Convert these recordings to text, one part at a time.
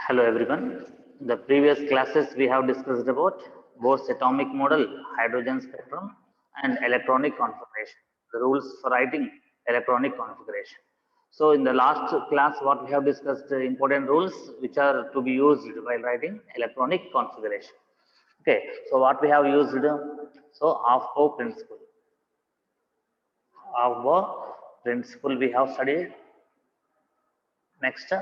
Hello everyone. In the previous classes we have discussed about Bohr's atomic model, hydrogen spectrum and electronic configuration, the rules for writing electronic configuration. So in the last class what we have discussed important rules which are to be used while writing electronic configuration. Okay, so what we have used, so Aufbau principle. Aufbau principle we have studied. Next,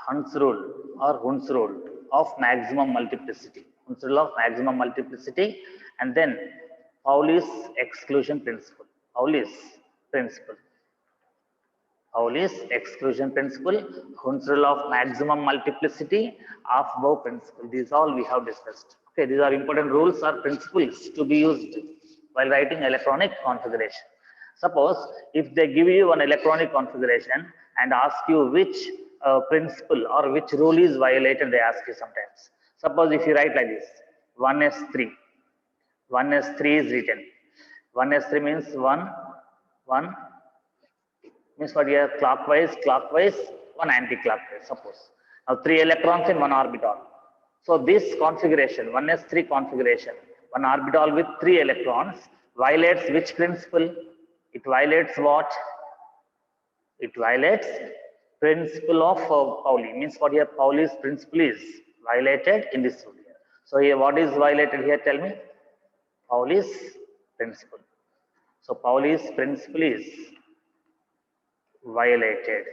Hund's rule or Hund's rule of maximum multiplicity. Hund's rule of maximum multiplicity, and then Pauli's exclusion principle. Pauli's principle. Pauli's exclusion principle, Hund's rule of maximum multiplicity, Aufbau principle. These all we have discussed. Okay, these are important rules or principles to be used while writing electronic configuration. Suppose if they give you an electronic configuration and ask you which principle or which rule is violated, they ask you sometimes. Suppose if you write like this, 1s3, 1s3 is written. 1s3 means 1 means what here? Clockwise, one anti-clockwise, suppose. Now 3 electrons in one orbital. So this configuration, 1s3 configuration, one orbital with 3 electrons violates which principle? It violates what? It violates principle of Pauli. Means what here? Pauli's principle is violated in this rule here. So here what is violated here? Tell me. Pauli's principle. So Pauli's principle is violated.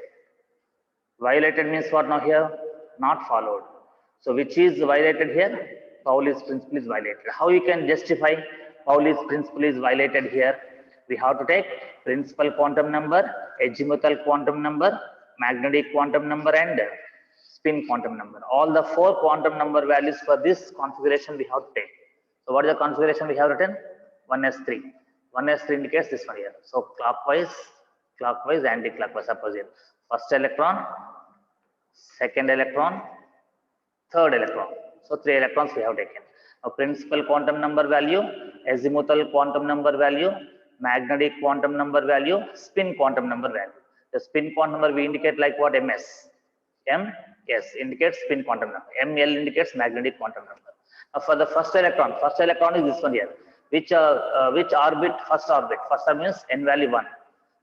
Violated means what now here? Not followed. So which is violated here? Pauli's principle is violated. How you can justify Pauli's principle is violated here? We have to take principal quantum number, azimuthal quantum number, magnetic quantum number and spin quantum number. All the 4 quantum number values for this configuration we have to take. So what is the configuration we have written? 1s3. 1s3 indicates this one here. So clockwise, anti-clockwise, opposite. First electron, second electron, third electron. So 3 electrons we have taken. Now principal quantum number value, azimuthal quantum number value, magnetic quantum number value, spin quantum number value. The spin quantum number we indicate like what? Ms. Ms indicates spin quantum number. Ml indicates magnetic quantum number. Now for the first electron is this one here. Which orbit? First orbit. First orbit means n value 1.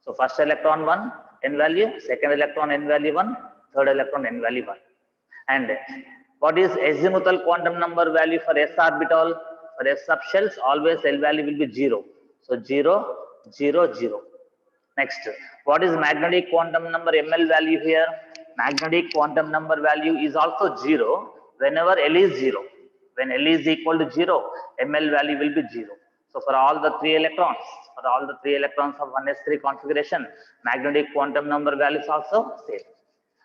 So first electron 1, n value, second electron n value 1, third electron n value 1. And what is azimuthal quantum number value for s orbital? For s subshells, always L value will be 0. So 0, 0, 0. Next, what is magnetic quantum number ML value here? Magnetic quantum number value is also 0 whenever L is 0. When L is equal to 0, ML value will be 0. So for all the 3 electrons, of 1s3 configuration, magnetic quantum number value is also same.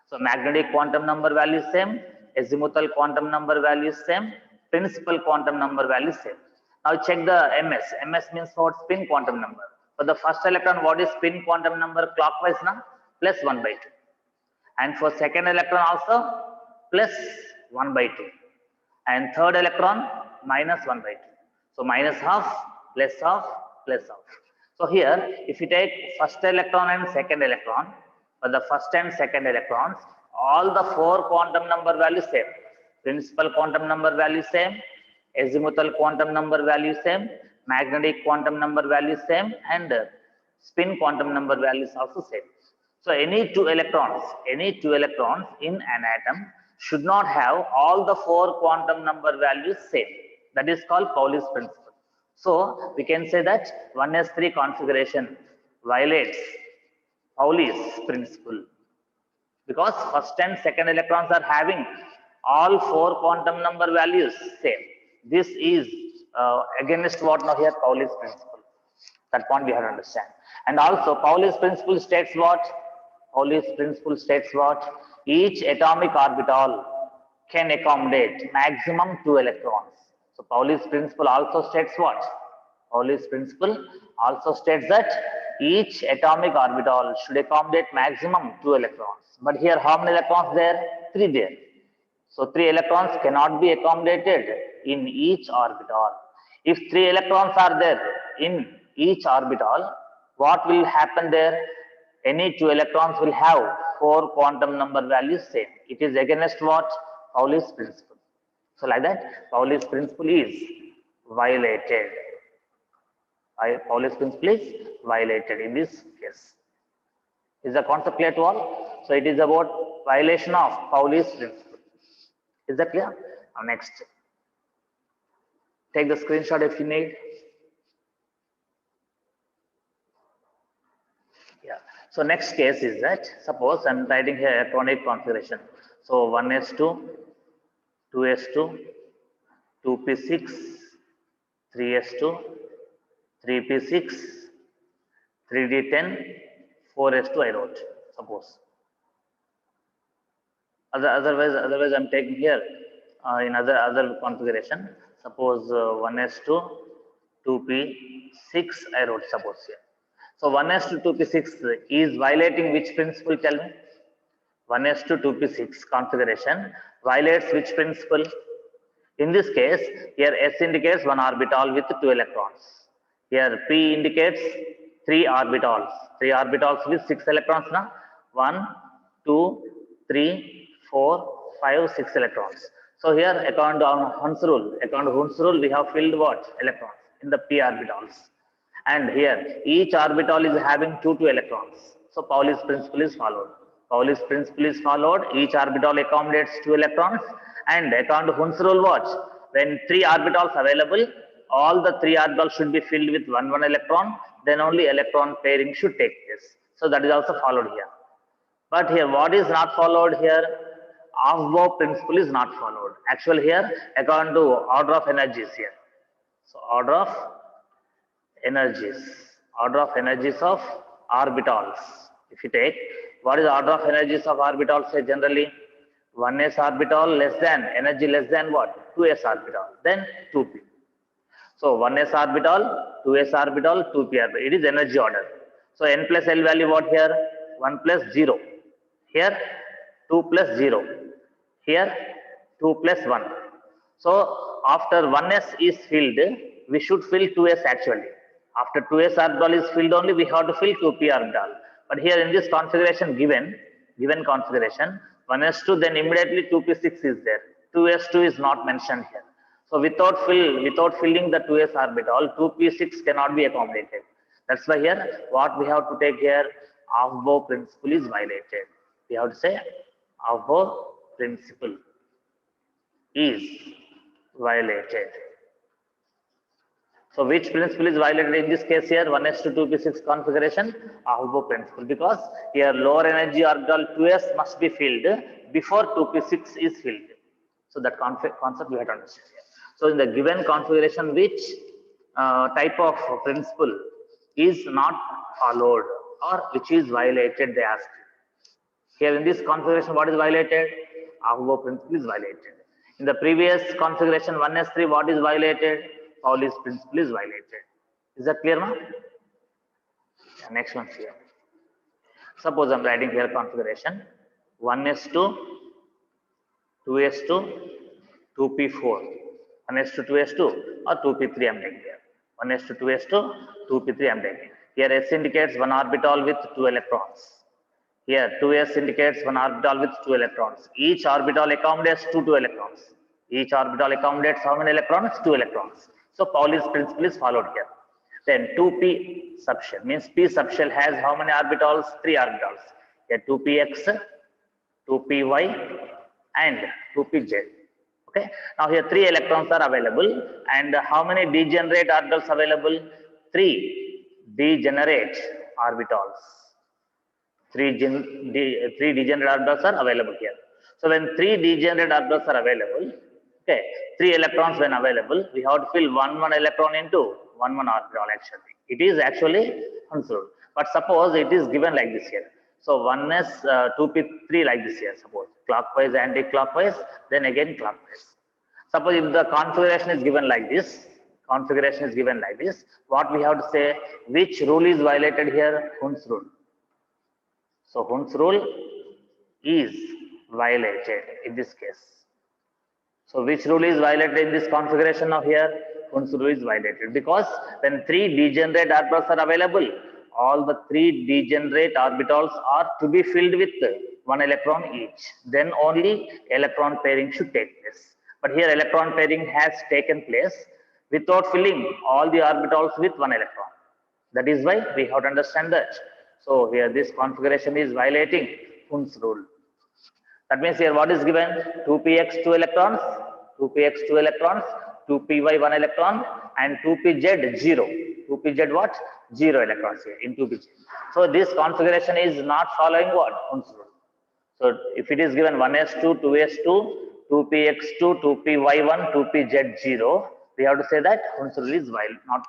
So magnetic quantum number value is same, azimuthal quantum number value is same, principal quantum number value is same. Now check the Ms. Ms means what? Spin quantum number. For the first electron, what is spin quantum number clockwise now? Plus 1 by 2. And for second electron also plus 1 by 2. And third electron minus 1 by 2. So minus half, plus half, plus half. So here, if you take first electron and second electron, for the first and second electrons, all the 4 quantum number values same. Principal quantum number value same, azimuthal quantum number value same, magnetic quantum number value same, and spin quantum number value is also same. So any two electrons in an atom should not have all the 4 quantum number values same. That is called Pauli's principle. So we can say that 1s3 configuration violates Pauli's principle because first and second electrons are having all 4 quantum number values same. This is against what now here? Pauli's principle. That point we have to understand. And also Pauli's principle states what? Pauli's principle states what? Each atomic orbital can accommodate maximum 2 electrons. So Pauli's principle also states what? Pauli's principle also states that each atomic orbital should accommodate maximum 2 electrons. But here how many electrons there? 3 there. So 3 electrons cannot be accommodated in each orbital. If 3 electrons are there in each orbital, what will happen there? Any 2 electrons will have 4 quantum number values same. It is against what? Pauli's principle. So like that, Pauli's principle is violated. Pauli's principle is violated in this case. Is the concept clear to all? So it is about violation of Pauli's principle. Is that clear? Now next, take the screenshot if you need. Yeah. So next case is that, suppose I'm writing here electronic configuration. So 1s2, 2s2, 2p6, 3s2, 3p6, 3d10, 4s2 I wrote, suppose. Otherwise I'm taking here in other configuration. Suppose 1s2, 2p6 I wrote, suppose here. So 1s2, 2p6 is violating which principle? Tell me. 1s2, 2p6 configuration violates which principle? In this case, here S indicates one orbital with 2 electrons. Here P indicates 3 orbitals with 6 electrons. Na? 1, 2, 3, 4, 5, 6 electrons. So here, according to Hund's rule, we have filled what? Electrons in the P orbitals. And here, each orbital is having 2 electrons. So Pauli's principle is followed. Pauli's principle is followed. Each orbital accommodates 2 electrons. And according to Hund's rule, what? When 3 orbitals available, all the 3 orbitals should be filled with 1 electron. Then only electron pairing should take place. So that is also followed here. But here, what is not followed here? Aufbau principle is not followed. Actually here, according to order of energies here. So order of energies of orbitals. If you take, what is the order of energies of orbitals? Say generally, 1s orbital less than, energy less than what? 2s orbital, then 2p. So 1s orbital, 2s orbital, 2p orbital. It is energy order. So n plus L value what here? 1 plus 0. Here 2 plus 0. Here 2 plus 1. So after 1s is filled, we should fill 2s actually. After 2s orbital is filled only, we have to fill 2p orbital. But here in this configuration given configuration, 1s2, then immediately 2p6 is there. 2s2 is not mentioned here. So without filling the 2s orbital, 2p6 cannot be accommodated. That's why here what we have to take here, Aufbau principle is violated. We have to say Aufbau principle is violated. So which principle is violated in this case here? 1s2, 2p6 configuration, Aufbau principle, because here lower energy orbital 2s must be filled before 2p6 is filled. So that concept we have to understand here. So in the given configuration, which type of principle is not followed or which is violated, they ask. Here in this configuration, what is violated? Aufbau principle is violated. In the previous configuration 1s3, what is violated? Pauli's principle is violated. Is that clear now? Yeah, next one here. Suppose I'm writing here configuration 1s2, 2s2, 2p4, 1s2, 2s2 or 2p3 I'm taking here. 1s2, 2s2, 2p3 I'm taking. Here S indicates one orbital with 2 electrons. Here 2s indicates one orbital with 2 electrons. Each orbital accommodates 2 electrons. Each orbital accommodates how many electrons? 2 electrons. So Pauli's principle is followed here. Then 2p subshell means p subshell has how many orbitals? 3 orbitals. Here 2px, 2py and 2pz. Okay. Now here 3 electrons are available, and how many degenerate orbitals available? 3 degenerate orbitals. 3 degenerate orbitals are available here. So when 3 degenerate orbitals are available, okay, 3 electrons when available, we have to fill 1 electron into 1 orbital actually. It is actually Hund's rule. But suppose it is given like this here. So 1s 2p3 like this here, suppose clockwise, anti-clockwise, then again clockwise. Suppose if the configuration is given like this, what we have to say? Which rule is violated here? Hund's rule. So Hund's rule is violated in this case. So which rule is violated in this configuration of here? Hund's rule is violated because when 3 degenerate orbitals are available, all the 3 degenerate orbitals are to be filled with one electron each. Then only electron pairing should take place. But here electron pairing has taken place without filling all the orbitals with one electron. That is why we have to understand that. So here this configuration is violating Hund's rule. That means here what is given? 2px 2 electrons, 2px 2 electrons, 2py 1 electron, and 2pz 0. 2pz what? 0 electrons here in 2pz. So this configuration is not following what? Hund's rule. So if it is given 1s2, 2s2, 2px2, 2py1, 2pz0, we have to say that Hund's rule is not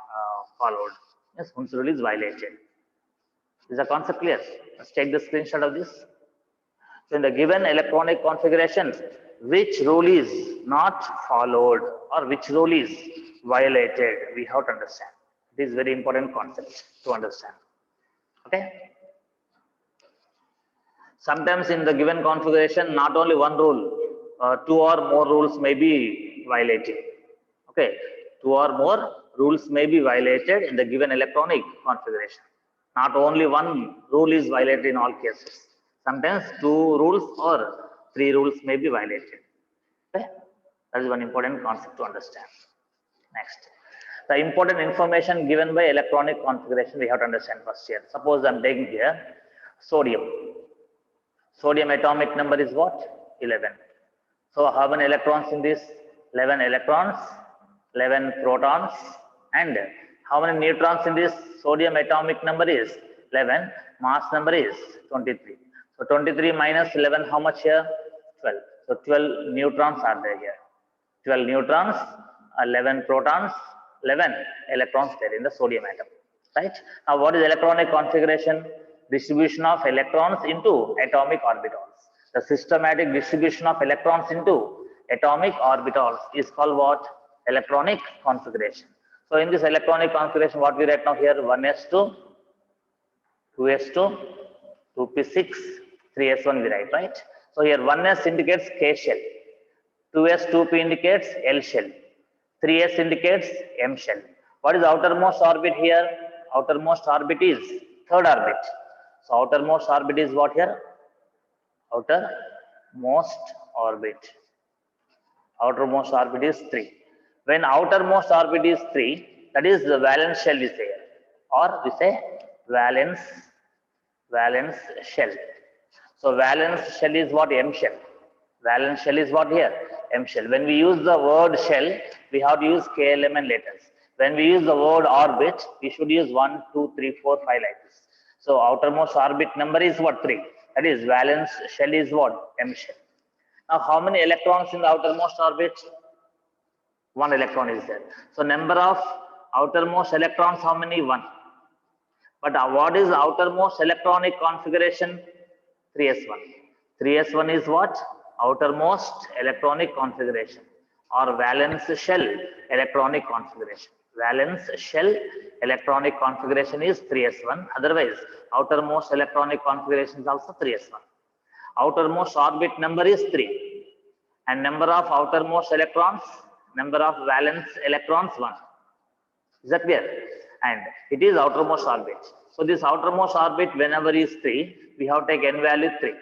followed. Yes, Hund's rule is violated. Is the concept clear? Let's take the screenshot of this. So in the given electronic configuration, which rule is not followed or which rule is violated, we have to understand. It is very important concept to understand. Okay. Sometimes in the given configuration, not only one rule, two or more rules may be violated. Okay, two or more rules may be violated in the given electronic configuration. Not only one rule is violated in all cases. Sometimes two rules or three rules may be violated. Okay, that is one important concept to understand. Next, the important information given by electronic configuration we have to understand first here. Suppose I am taking here sodium. Sodium atomic number is what? 11. So how many electrons in this? 11 electrons, 11 protons, and how many neutrons in this? Sodium atomic number is 11, mass number is 23. So 23 minus 11, how much here? 12. So 12 neutrons are there here. 12 neutrons, 11 protons, 11 electrons there in the sodium atom. Right? Now what is electronic configuration? Distribution of electrons into atomic orbitals. The systematic distribution of electrons into atomic orbitals is called what? Electronic configuration. So in this electronic configuration, what we write now here? 1s2, 2s2, 2p6, 3s1 we write, right? So here 1s indicates K shell, 2s, 2p indicates L shell, 3s indicates M shell. What is outermost orbit here? Outermost orbit is third orbit. So outermost orbit is what here? Outermost orbit. Outermost orbit is 3. When outermost orbit is 3, that is the valence shell is there, or we say valence shell. So valence shell is what? M shell. Valence shell is what here? M shell. When we use the word shell, we have to use K element letters. When we use the word orbit, we should use 1, 2, 3, 4, 5 like this. So outermost orbit number is what? 3. That is valence shell is what? M shell. Now how many electrons in the outermost orbit? 1 electron is there. So number of outermost electrons, how many? 1. But what is outermost electronic configuration? 3s1. 3s1 is what? Outermost electronic configuration or valence shell electronic configuration. Valence shell electronic configuration is 3s1. Otherwise, outermost electronic configuration is also 3s1. Outermost orbit number is 3. And number of outermost electrons, number of valence electrons 1. Is that clear? And it is outermost orbit. So this outermost orbit whenever is 3, we have to take n value 3.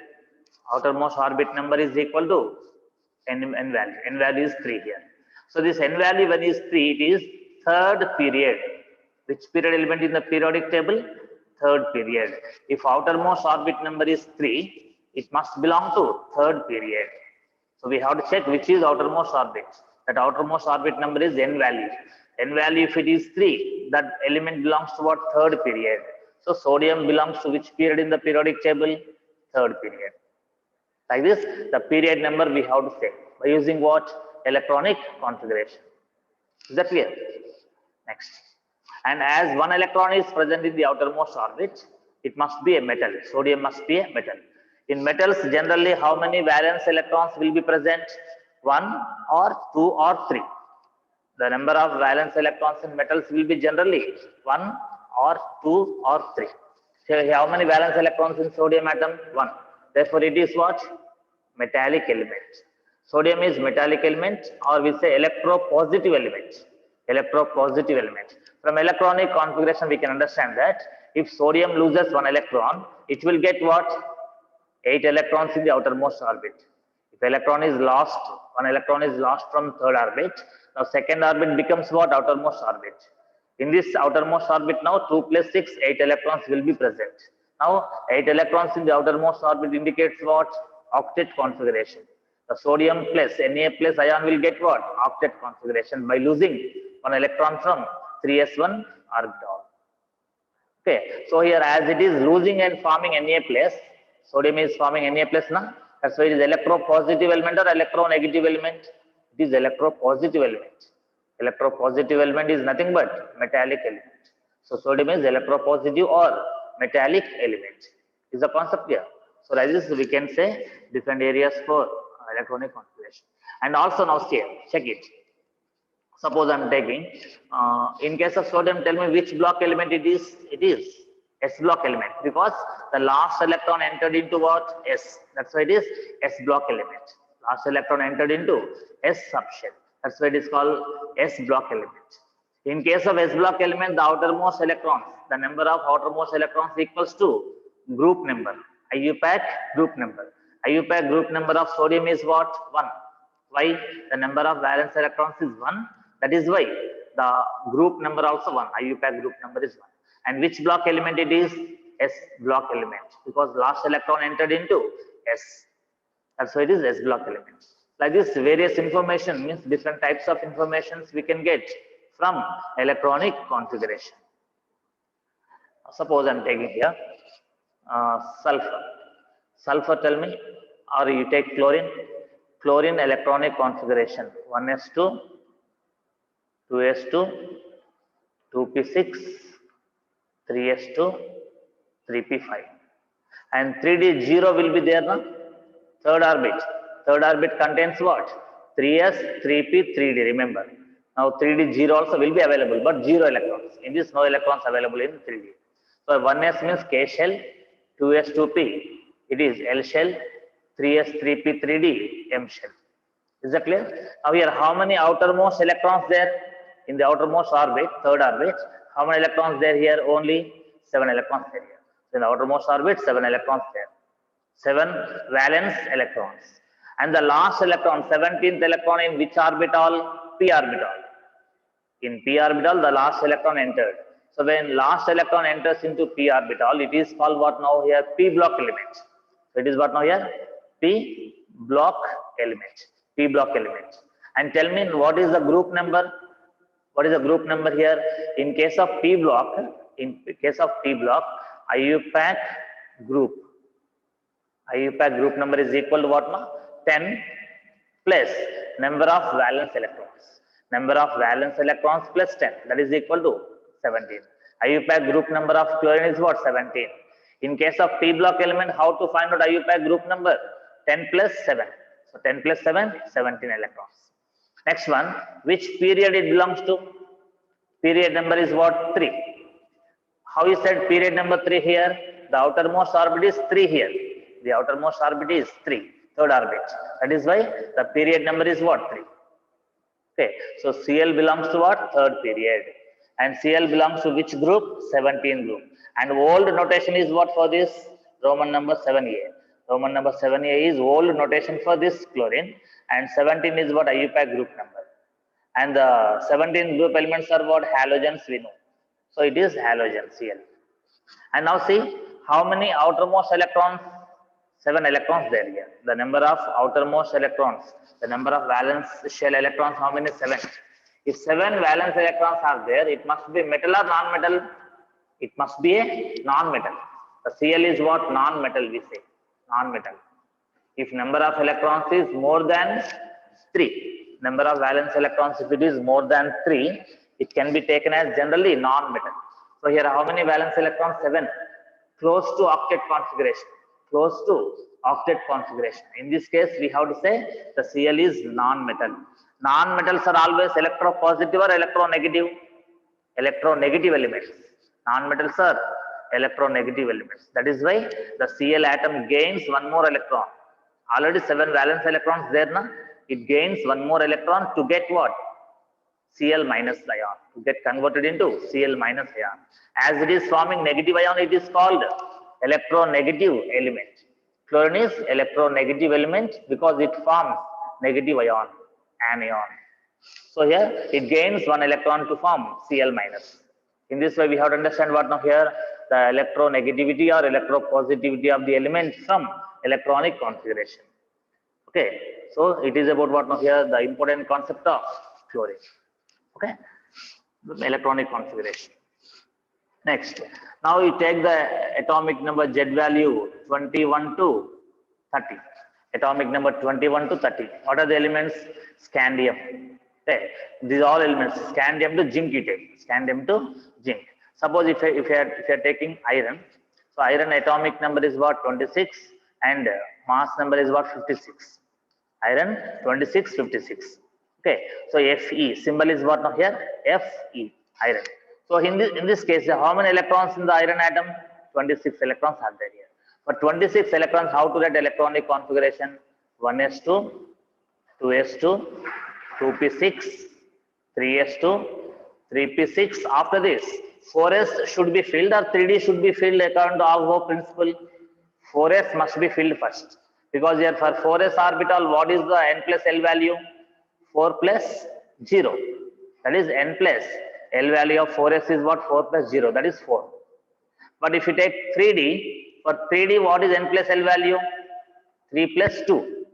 Outermost orbit number is equal to n value. N value is 3 here. So this n value when is 3, it is third period. Which period element in the periodic table? Third period. If outermost orbit number is 3, it must belong to third period. So we have to check which is outermost orbit. That outermost orbit number is n value. N value if it is 3, that element belongs to what? Third period. So sodium belongs to which period in the periodic table? Third period. Like this, the period number we have to say by using what? Electronic configuration. Is that clear? Next. And as one electron is present in the outermost orbit, it must be a metal. Sodium must be a metal. In metals, generally, how many valence electrons will be present? 1 or 2 or 3. The number of valence electrons in metals will be generally 1 or 2 or 3. So how many valence electrons in sodium atom? 1. Therefore, it is what? Metallic element. Sodium is metallic element, or we say electropositive element. Electropositive element. From electronic configuration, we can understand that if sodium loses 1 electron, it will get what? 8 electrons in the outermost orbit. If electron is lost, one electron is lost from third orbit. Now second orbit becomes what? Outermost orbit. In this outermost orbit now 2 plus 6, 8 electrons will be present. Now 8 electrons in the outermost orbit indicates what? Octet configuration. The sodium plus Na plus ion will get what? Octet configuration by losing one electron from 3s1 orbital. Okay, so here as it is losing and forming Na plus, sodium is forming Na plus now. That's why it is electropositive element or electronegative element. It is electropositive element. Electropositive element is nothing but metallic element. So sodium is electropositive or metallic element. Is the concept here? So like this we can say different areas for electronic configuration. And also now here, check it. Suppose I am taking, in case of sodium, tell me which block element it is. It is S block element because the last electron entered into what? S. That's why it is S block element. Last electron entered into S subshell. That's why it is called S block element. In case of S block element, the outermost electrons, the number of outermost electrons equals to group number. IUPAC group number. IUPAC group number of sodium is what? 1. Why? The number of valence electrons is 1. That is why the group number also 1. IUPAC group number is 1. And which block element it is? S block element. Because last electron entered into S. That's why it is S block element. Like this, various information means different types of informations we can get from electronic configuration. Suppose I am taking here sulfur. Sulfur, tell me, or you take chlorine. Chlorine electronic configuration 1s2, 2s2, 2p6, 3s2, 3p5, and 3d0 will be there now. Third orbit. Third orbit contains what? 3s, 3p, 3d. Remember. Now 3d0 also will be available, but 0 electrons. In this, no electrons available in 3d. So 1s means K shell, 2s, 2p. It is L shell, 3s, 3p, 3d, M shell. Is that clear? Now here, how many outermost electrons there in the outermost orbit, third orbit? How many electrons there here? Only 7 electrons there here. So in the outermost orbit, 7 electrons there. 7 valence electrons. And the last electron, 17th electron in which orbital? P orbital. In P orbital, the last electron entered. So when last electron enters into P orbital, it is called what now here? P block element. So it is what now here? P block element. P block element. And tell me what is the group number? What is the group number here? In case of P block, IUPAC group. IUPAC group number is equal to what now? 10 plus number of valence electrons. Number of valence electrons plus 10. That is equal to 17. IUPAC group number of chlorine is what? 17. In case of P block element, how to find out IUPAC group number? 10 plus 7. So 10 plus 7, 17 electrons. Next one, which period it belongs to? Period number is what? 3. How you said period number 3 here? The outermost orbit is 3 here. The outermost orbit is 3, third orbit. That is why the period number is what? 3. Okay, so Cl belongs to what? Third period. And Cl belongs to which group? 17 group. And old notation is what for this? Roman number 7a. Roman number 7a is old notation for this chlorine. And 17 is what? IUPAC group number. And the 17 group elements are what? Halogens we know. So it is halogen Cl. And now see how many outermost electrons? 7 electrons there here. The number of outermost electrons, the number of valence shell electrons, how many? 7. If 7 valence electrons are there, it must be metal or non-metal? It must be a non-metal. The Cl is what? Non-metal we say. Non-metal. If number of electrons is more than 3, number of valence electrons, if it is more than 3, it can be taken as generally non-metal. So here how many valence electrons? 7. Close to octet configuration. Close to octet configuration. In this case, we have to say the Cl is non-metal. Non-metals are always electropositive or electronegative? Electronegative elements. Non-metals are electronegative elements. That is why the Cl atom gains one more electron. Already 7 valence electrons there now. It gains one more electron to get what? Cl minus ion. To get converted into Cl minus ion. As it is forming negative ion, it is called electronegative element. Chlorine is electronegative element because it forms negative ion, anion. So here it gains one electron to form Cl minus. In this way, we have to understand what now here the electronegativity or electropositivity of the element from electronic configuration. Okay, so it is about what now here the important concept of chlorine. Okay, the electronic configuration. Next, now we take the atomic number Z value 21 to 30. Atomic number 21 to 30. What are the elements? Scandium. Okay, these are all elements. Scandium to zinc you take. Scandium to zinc. Suppose if you are taking iron, so iron atomic number is what 26 and mass number is what 56. Iron 26, 56. Okay, so Fe symbol is what now here? Fe, iron. So in this case, how many electrons in the iron atom? 26 electrons are there here. For 26 electrons, how to write electronic configuration? 1s2, 2s2, 2p6, 3s2, 3p6. After this, 4s should be filled or 3d should be filled according to Aufbau principle. 4s must be filled first. Because here for 4s orbital, what is the n plus L value? 4 plus 0. That is n plus L value of 4s is what? 4 plus 0. That is 4. But if you take 3d, for 3d, what is n plus L value? 3 plus 2.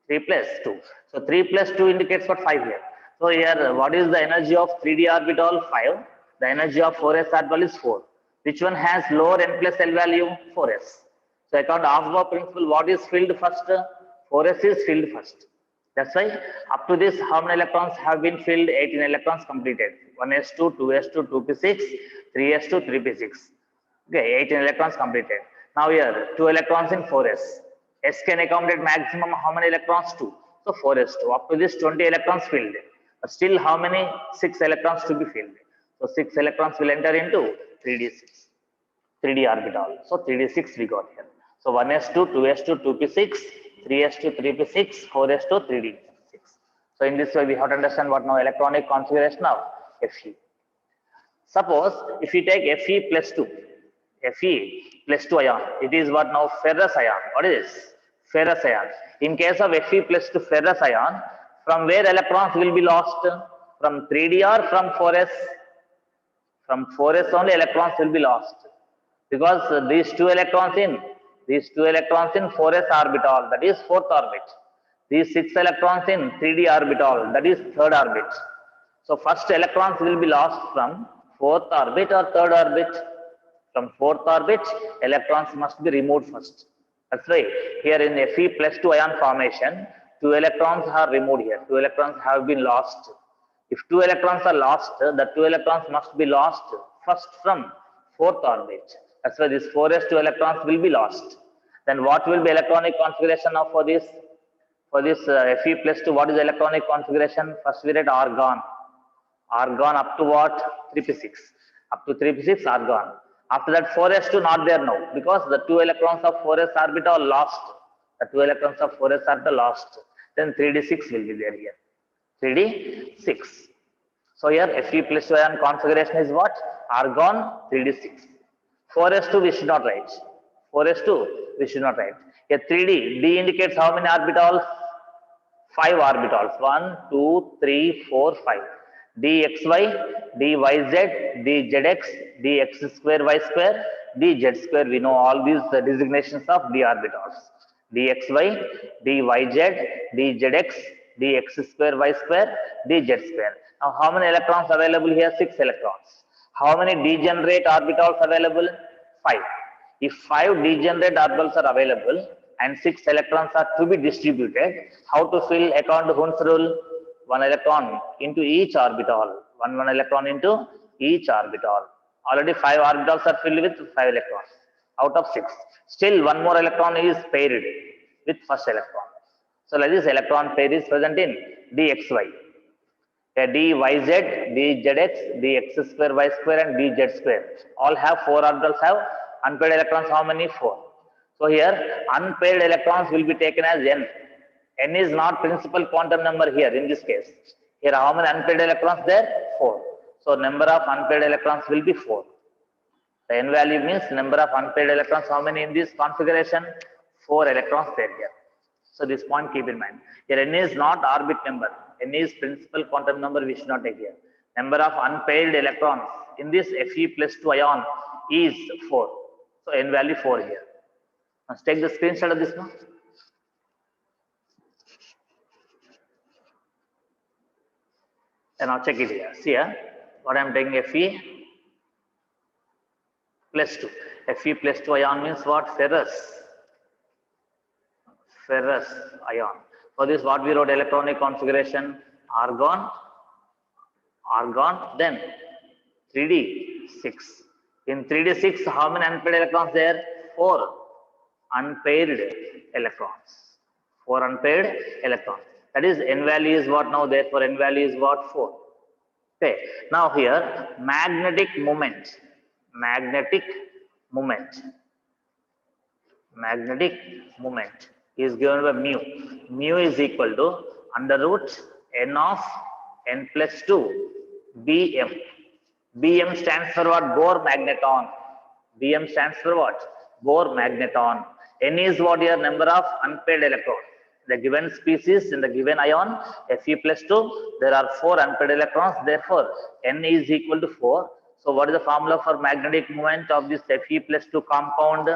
3 plus 2. So 3 plus 2 indicates what? 5 here. So here, what is the energy of 3d orbital? 5. The energy of 4s orbital is 4. Which one has lower n plus L value? 4s. So according to Aufbau principle, what is filled first? 4s is filled first. That's why up to this, how many electrons have been filled? 18 electrons completed. 1s2, 2s2, 2p6, 3s2, 3p6. Okay, 18 electrons completed. Now here, 2 electrons in 4s. S can accommodate maximum how many electrons? 2. So 4s2. Up to this, 20 electrons filled. But still, how many? 6 electrons to be filled. So 6 electrons will enter into 3d6. 3d orbital. So 3d6 we got here. So 1s2, 2s2, 2p6, 3s2, 3p6, 4s2, 3d6. So in this way, we have to understand what now electronic configuration of Fe. Suppose if we take Fe plus 2, Fe plus 2 ion, it is what now? Ferrous ion. What is this? Ferrous ion. In case of Fe plus 2 ferrous ion, from where electrons will be lost? From 3d or from 4s? From 4s only electrons will be lost. Because these 2 electrons in 4s orbital, that is 4th orbit. These 6 electrons in 3d orbital, that is 3rd orbit. So first electrons will be lost from 4th orbit or 3rd orbit. From 4th orbit, electrons must be removed first. That's why here in Fe plus 2 ion formation, 2 electrons are removed here. 2 electrons have been lost. If 2 electrons are lost, the 2 electrons must be lost first from 4th orbit. That's why this 4s2 electrons will be lost. Then what will be electronic configuration of for this Fe plus 2? What is electronic configuration? First we read argon. Argon up to what? 3p6. Up to 3p6 argon. After that 4s2 not there now because the 2 electrons of 4s orbital are lost. The 2 electrons of 4s orbital lost. Then 3d6 will be there here. 3d6. So here Fe plus 2 ion configuration is what? Argon 3d6. 4s2 we should not write. 4s2 we should not write. Here 3d, D indicates how many orbitals? 5 orbitals. 1, 2, 3, 4, 5. dxy, dyz, dzx, dx square y square, dz square. We know all these designations of d orbitals. dxy, dyz, dzx, dx square y square, dz square. Now how many electrons available here? 6 electrons. How many degenerate orbitals available? 5. If 5 degenerate orbitals are available and 6 electrons are to be distributed, how to fill according to Hund's rule? 1 electron into each orbital. 1 electron into each orbital. Already 5 orbitals are filled with 5 electrons out of 6. Still 1 more electron is paired with first electron. So like this electron pair is present in dxy. dyz, dzx, dx square y square and dz square. All have 4 orbitals have unpaired electrons. How many? 4. So here unpaired electrons will be taken as n. N is not principal quantum number here in this case. Here how many unpaired electrons there? 4. So number of unpaired electrons will be 4. The n value means number of unpaired electrons. How many in this configuration? 4 electrons there here. So this point keep in mind. Here n is not orbit number. N is principal quantum number, we should not take here. Number of unpaired electrons in this Fe+2 ion is 4. So n value 4 here. Let's take the screenshot of this one. And now check it here. See here, what I am taking Fe+2. Fe+2 ion means what? Ferrous ion. For this, what we wrote electronic configuration? Argon, then 3d6. In 3d6, how many unpaired electrons there? 4 unpaired electrons. 4 unpaired electrons. That is, n value is what now? Therefore, n value is what? 4. Okay. Now here, magnetic moment is given by mu. Mu is equal to under root n of n+2 Bm. Bm stands for what? Bohr magneton. Bm stands for what? Bohr magneton. N is what? Here number of unpaired electrons. The given species in the given ion Fe+2, there are 4 unpaired electrons. Therefore, n is equal to 4. So, what is the formula for magnetic moment of this Fe+2 compound?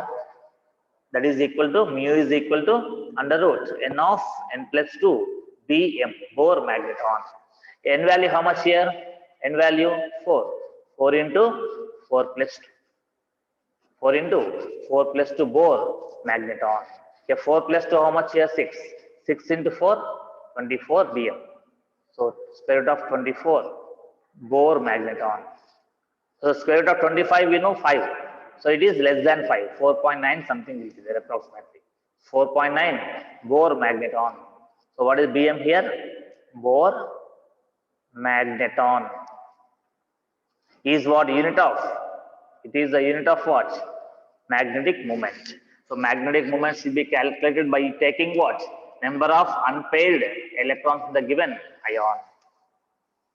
That is equal to mu is equal to under root n of n+2 Bm, Bohr magneton. N value how much here? N value 4. 4 into 4+2. 4 into 4+2 Bohr magneton. Here 4+2 how much here? 6. 6 into 4, 24 Bm. So square root of 24 Bohr magneton. So square root of 25 we know 5. So it is less than 5. 4.9 something will be there approximately. 4.9 Bohr magneton. So what is Bm here? Bohr magneton is what? Unit of? It is the unit of what? Magnetic moment. So magnetic moment should be calculated by taking what? Number of unpaired electrons in the given ion.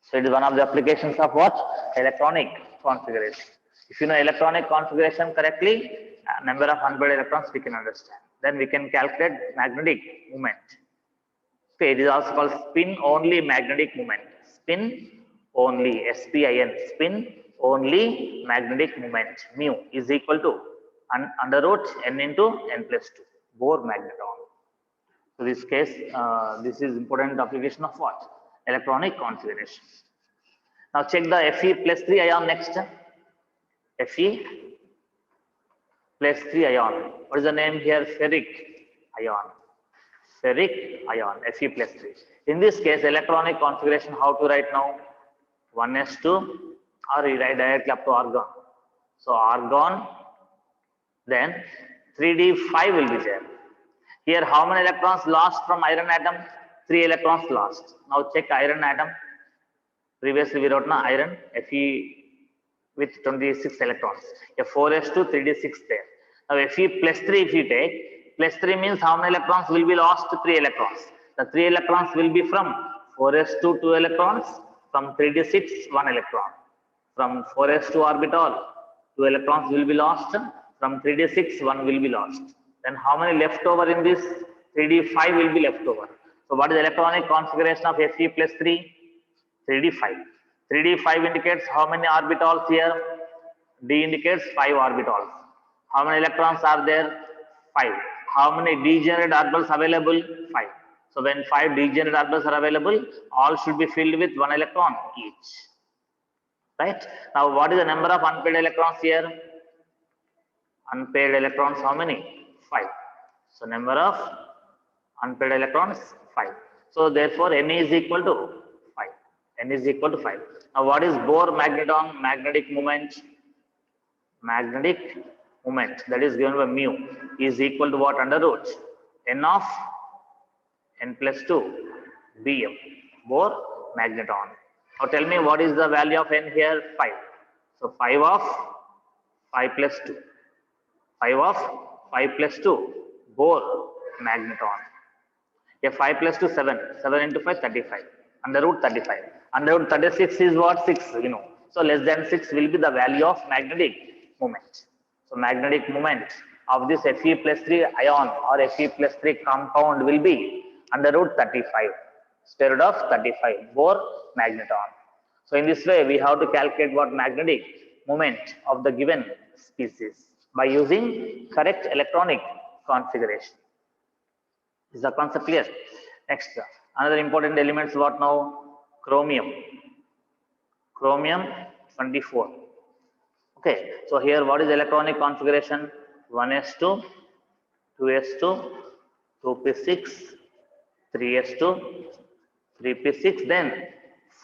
So it is one of the applications of what? Electronic configuration. If you know electronic configuration correctly, number of unpaired electrons we can understand. Then we can calculate magnetic moment. Okay, it is also called spin only magnetic moment. Spin only, SPIN, spin only magnetic moment. Mu is equal to under root n into n+2 Bohr magneton. So this case, this is important application of what? Electronic configuration. Now check the Fe+3 ion next. Fe+3 ion. What is the name here? Ferric ion. Ferric ion, Fe+3. In this case, electronic configuration, how to write now? 1s2 or you write directly up to argon. So argon, then 3d5 will be there. Here, how many electrons lost from iron atom? 3 electrons lost. Now check iron atom. Previously we wrote na iron Fe with 26 electrons. A 4s2, 3d6 there. Now Fe+3 if you take, +3 means how many electrons will be lost? 3 electrons. The 3 electrons will be from 4s2, 2 electrons, from 3d6, 1 electron. From 4s2 orbital, 2 electrons will be lost. From 3d6, 1 will be lost. Then how many left over in this? 3d5 will be left over. So what is the electronic configuration of Fe+3? 3d5. 3d5 indicates how many orbitals here? D indicates 5 orbitals. How many electrons are there? 5. How many degenerate orbitals available? 5. So when 5 degenerate orbitals are available, all should be filled with 1 electron each. Right? Now what is the number of unpaired electrons here? Unpaired electrons how many? 5. So number of unpaired electrons 5. So therefore n is equal to 5. N is equal to 5. Now what is Bohr magneton? Magnetic moment. Magnetic moment that is given by mu is equal to what? Under root n of n+2 Bm. Bohr magneton. Now tell me what is the value of n here? 5. So 5 of 5+2. 5 of 5+2 Bohr magneton. Yeah, 5+2 7. 7 into 5 35. Under root 35. Under root 36 is what? 6, you know. So less than 6 will be the value of magnetic moment. So magnetic moment of this Fe+3 ion or Fe+3 compound will be under root 35, square root of 35 Bohr magneton. So in this way, we have to calculate what magnetic moment of the given species by using correct electronic configuration. Is the concept clear? Next, another important elements what now? Chromium. Chromium 24. Okay, so here what is electronic configuration? 1s2, 2s2, 2p6, 3s2, 3p6, then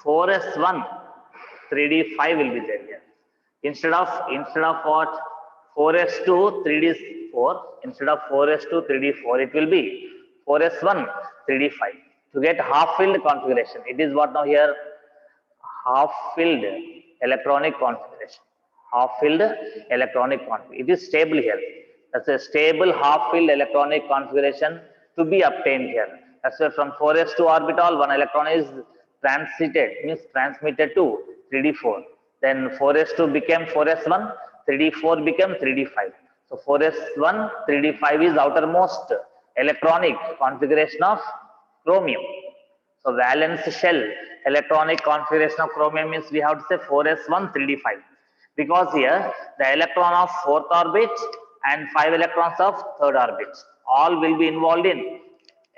4s1, 3d5 will be there here. Instead of what 4s2, 3d4, instead of 4s2, 3d4, it will be 4s1, 3d5. To get half-filled configuration, it is what now here? Half-filled electronic configuration. Half-filled electronic configuration. It is stable here. That's a stable half-filled electronic configuration to be obtained here. That's why from 4s2 orbital, one electron is transmitted to 3d4. Then 4s2 became 4s1, 3d4 became 3d5. So 4s1, 3d5 is outermost electronic configuration of chromium. So valence shell electronic configuration of chromium means we have to say 4s1, 3d5. Because here the electron of 4th orbit and 5 electrons of 3rd orbit all will be involved in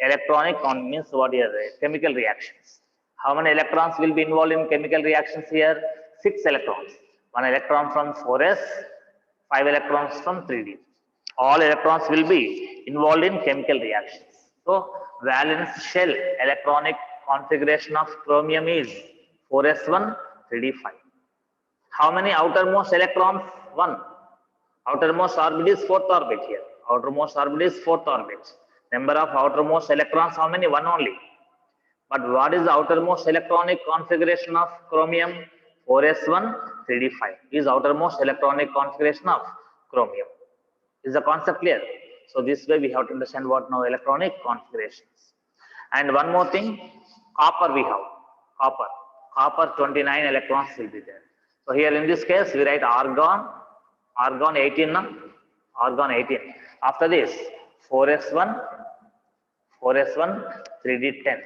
electronic means what here chemical reactions. How many electrons will be involved in chemical reactions here? 6 electrons. 1 electron from 4s, 5 electrons from 3d. All electrons will be involved in chemical reactions. So valence shell electronic configuration of chromium is 4s1, 3d5. How many outermost electrons? 1. Outermost orbit is 4th orbit here. Outermost orbit is 4th orbit. Number of outermost electrons, how many? 1 only. But what is the outermost electronic configuration of chromium? 4s1, 3d5 is outermost electronic configuration of chromium. Is the concept clear? So this way we have to understand what now electronic configurations. And one more thing, copper we have. Copper 29 electrons will be there. So here in this case we write argon 18. Argon 18. After this 4s1, 3d10.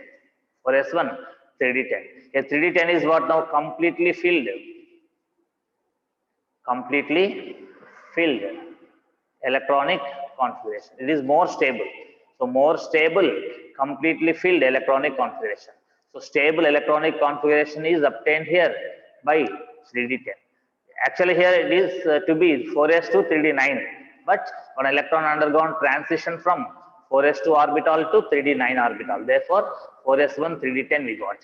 4s1, 3d10. A 3d10 is what now? Completely filled electronic configuration. It is more stable. So more stable, completely filled electronic configuration. So stable electronic configuration is obtained here by 3d10. Actually here it is to be 4s2, 3d9. But one electron undergone transition from 4s2 orbital to 3d9 orbital. Therefore 4s1, 3d10 we got.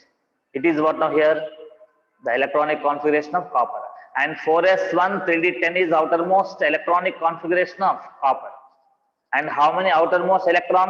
It is what now here? The electronic configuration of copper. And 4s1, 3d10 is outermost electronic configuration of copper. And how many outermost electrons?